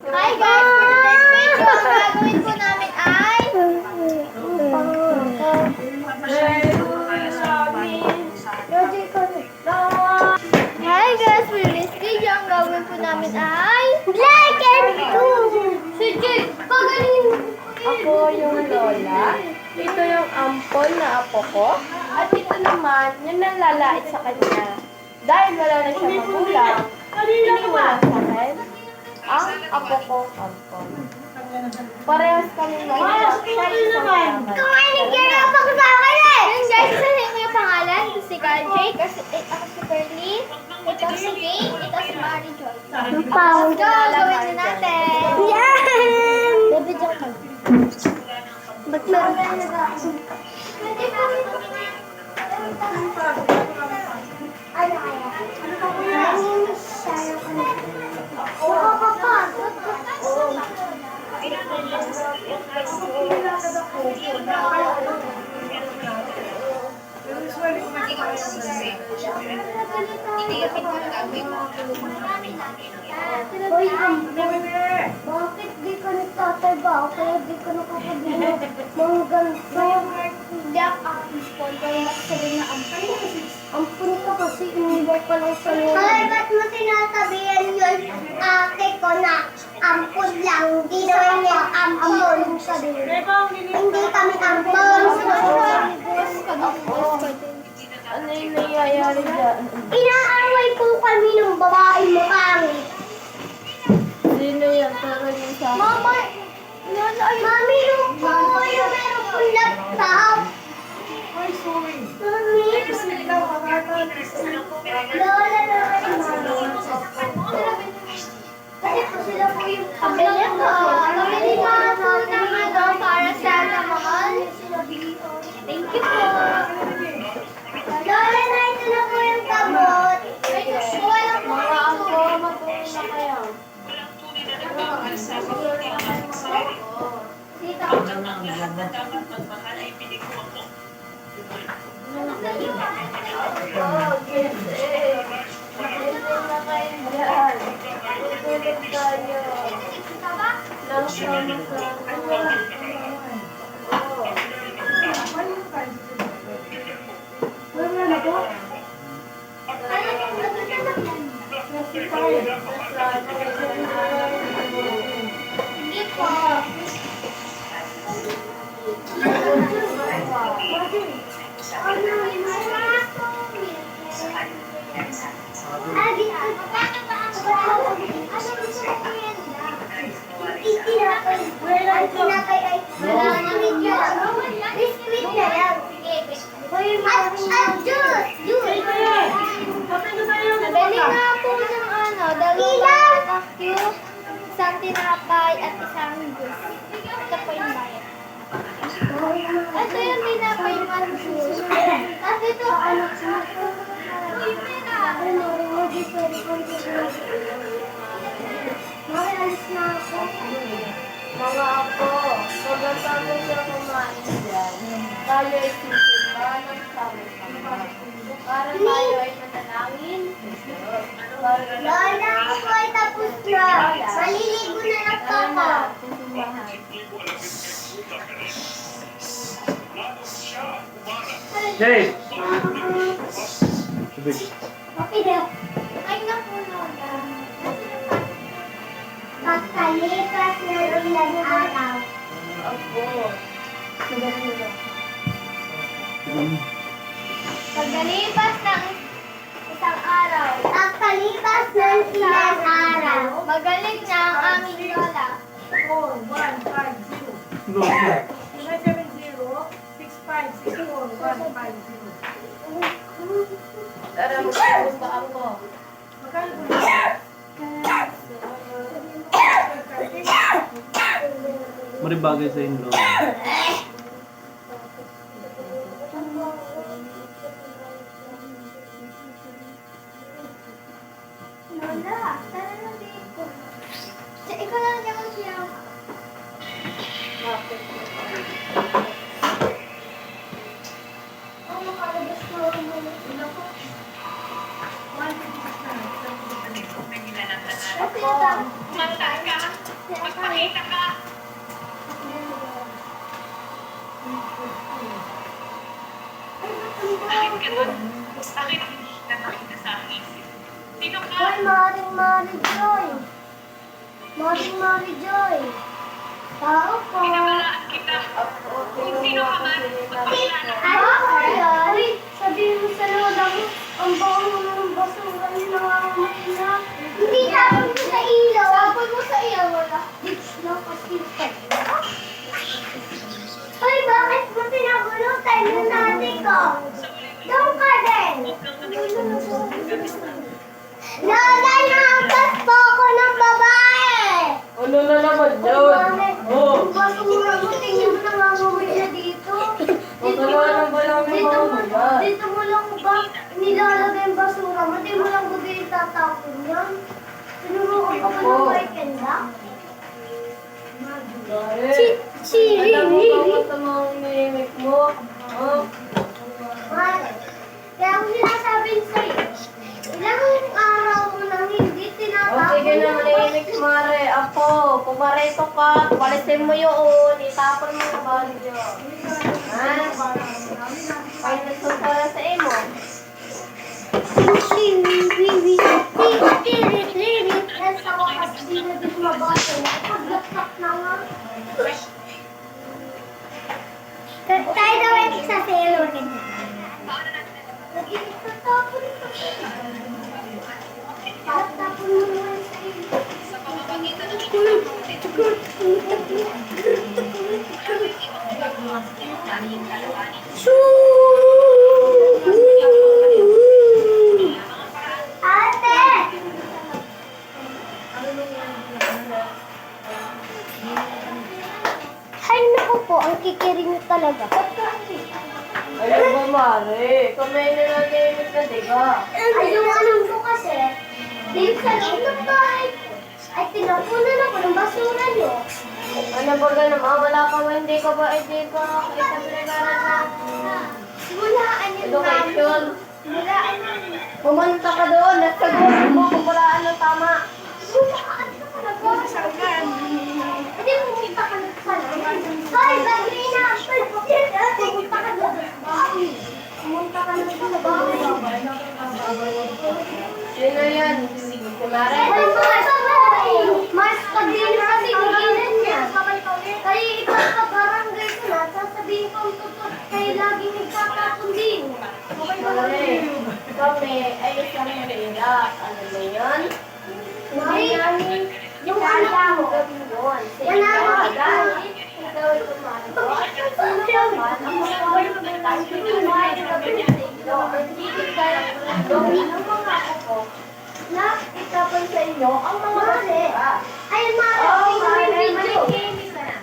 Hi guys! For today's video, ang gagawin po namin ay... Hi guys! For today's video, ang gagawin po namin ay... Black and blue! Sige! Pagaling! Ako yung lola. Ito yung ampon na apo ko. At ito naman, yung nalalait sa kanya. Dahil wala na siya magulang, iniwan sa akin ang apo ko ampon. Parehas kami mahiwag sa isang kamay. Kumainigyan ako sa akin eh! Yun guys, isa sa inyo yung pangalan. Ito si Carl Jake, ako si Perlyn, ito si Kate, ito si Mary Joy. Let's go! Gawin na natin! Yan! Baby, dyan ka. Ba't meron na nag-aasal? Pwede ba? Ano kaya? Bakit di ka nagtatrabaho? Kaya di ka nakakabili mga ganito? Hindi ako ampon. Kaya sabi na ampon. Ampon ka kasi iniwan ka lang sa loob. Ay, ba't mo sinasabihan yun? Ate ko na ampon lang. Hindi naman niya ampon. Hindi kami ampon. Ano yung nangyayari dyan? Inaaway po kami ng babae mo pangit. Sino yan? Tara niyo sa akin. Mama, Mami, yung po, yung meron kong laptop. Ay, sorry. Mami, Lola naman yung kasi po sila po yung pamilya ko. Pamilya ko ng ano para sa mahal. Thank you po. Lola na, ito na po yung gamot. Walang po Mga apo, matuloy na kayo. Dito. Oh, yes eh. Matuloy na kayo dyan. Tutulog tayo. Lang sama-sama. Oh. Wala na po? Hindi po. Nabili nga po ng ano, dalawang vacuum, isang tinapay at isang juice. Ito po yung bayad. Ito yung tinapay man juice. At ito, ano, alis na ako. Mga apo, pagkatapos siya kumain dyan, tayo ay sisimba ng sama-sama. Para tayo ay manalangin. Lola, ako ay tapos na. Maliligo na lang po ako. Hey! Tubig. Okay daw. Ay na po, Lola. Pagkalipas ng ilang araw. Apo. Pagkalipas ng isang araw. Pagkalipas ng ilang araw. Magaling na ang aming lola. 4150. Go. 970-6564-150. Tara, magpupunta ako. Magkano po na? Maribagay sa inyo. Lola, tara na dito. Ikaw lang niya siya. Bakit? Oh, makalabas ko rin mo. Kasi ito, Hoy, Maring Mari Joy. Maring Mari Joy. Tao po. Ay, sabihin mo sa lola mo, ang bango ng basura ni nangangamoy na. Hindi tapon mo sa ilaw. Tapon mo sa ilaw, wala. Ditch na kasi. Hoy, bakit mo pinagulutan yung nanay ko? Doon ka din. Lola, nakas po ako ng babae. Ano na naman yun? Ang basura mo, tingin mo nangangamoy na dito. Magkakaroon ba lang ng mga bulan? Dito mo lang ba nilalagay yung basura mo? Di mo lang ba itatapon yan? Tinuruan ka pa ng weekend ba? Alam mo ba sa mga inimik mo? Oh, Kaya kung sinasabing sa'yo, ilang araw mo nang hindi tinatapon sige na maninig, Mare. Apo, pumareto ka. Palisin mo yun. Itapon mo na ba niyo? Ha? Pag nagsumpara sa imo. Yan sa wakas, di na din mabasa. Paglaksak na nga. Tayo daw yung sa selo rin. Tatapon ito. Tatapon mo naman sa iyo. Ate! Ay, naku po, ang kikiring niyo talaga. Ano ba, Mare? Kamay na nanimik na, diba? Ay, yung alam ko kasi, dito sa loob ng bahay ko, ay tinapunan ako ng basura niyo. Ano ba ganun? Wala ka ba? Hindi ka itabligaran na Mulaan yung education? Mulaan yung Pumunta ka doon. Nagsagot mo kung walaan ng tama. Mulaan ka na ba? Hindi, pumunta ka na pala. Hoy, bago ina-apple po. Pumunta ka na sa bahay. Pumunta ka na sa bahay. Sino yan? Si Mare? Ay, mas pag-din kasi gigilan niya. Kaya ikaw sa barangay ko na, sasabihin ko ang totoo. Kaya laging nagtatapon din. Mare, kami ay isang hirap. Ano ba yan? Hindi namin yung alam mo gawin yun. Yan ang Ikaw ay tumalo. At kung sino naman ang mga pagkakas, pinuhay na gawin sa inyo. Hindi kaya gawin ng mga ako na itapon sa inyo ang mga basura. Ay, Mara, Oh, tingnan mo Mare, yung video. makikinig ka na.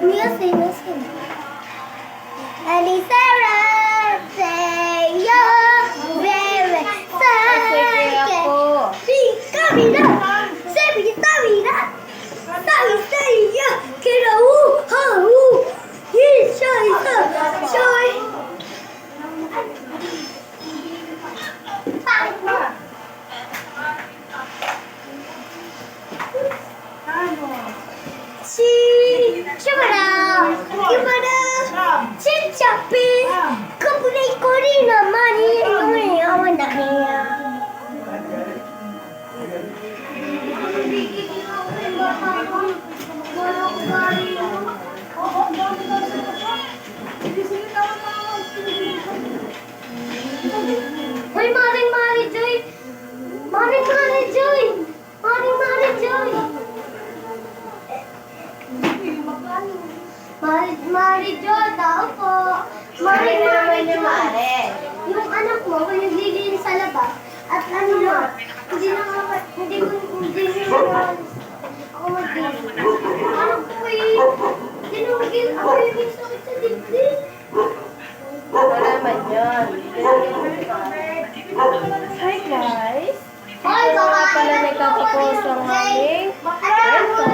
Music. Alisara, say yo, bebe, Sige ako. Camina, sabi Camina, sabi saya, kira ha shoy, shoy. Si Chimara, Chichapi, Kapulay ko rin naman yung awan na niya. Hoy, Maring Mari Joy! Maring Mari Joy! Maring Mari Joy! Mari Joy, tao po! Maring Mari Joy! Yung anak mo, kung naglilinis sa labas, at ano na, hindi na ako maglinis. Anak ko tinugil ako yung sakit sa dibdib. Wala naman yun. Hi guys! Hoy, Ito nga babae pala na nagkakapos ang aming Ano?